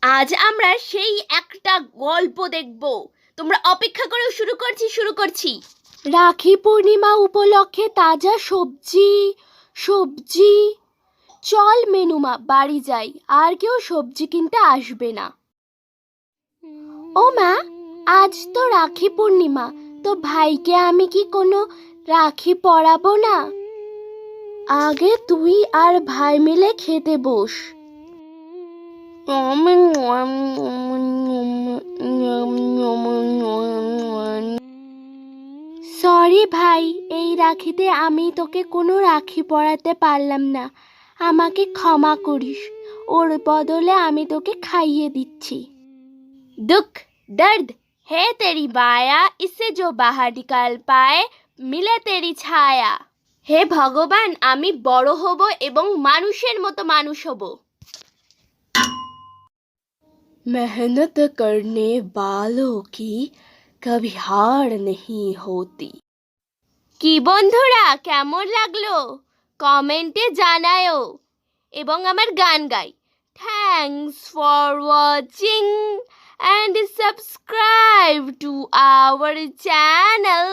আজ আমরা সেই একটা গল্প দেখব। তোমরা অপেক্ষা করো, শুরু করছি। রাখি পূর্ণিমা উপলক্ষে তাজা সবজি সবজি চল মেনুমা, বাড়ি যাই, আর কেউ সবজি কিনতে আসবে না। ও মা, আজ তো রাখি পূর্ণিমা, তো ভাইকে আমি কি কোনো রাখি পরাবো না? আগে তুই আর ভাই মিলে খেতে বস। সরি ভাই, এই রাখিতে আমি তোকে কোনো রাখি পরাতে পারলাম না, আমাকে ক্ষমা করিস। ওর বদলে আমি তোকে খাইয়ে দিচ্ছি। दुख दर्द है तेरी माया, इससे जो बाहर निकाल पाए मिले तेरी ছায়া। হে ভগবান, আমি বড় হব এবং মানুষের মতো মানুষ হব। मेहनत करने वालों की कभी हार नहीं होती। কি বন্ধুরা, কেমন লাগলো কমেন্টে জানায়ো এবং আমার গান গাই। Thanks for watching and subscribe to our channel.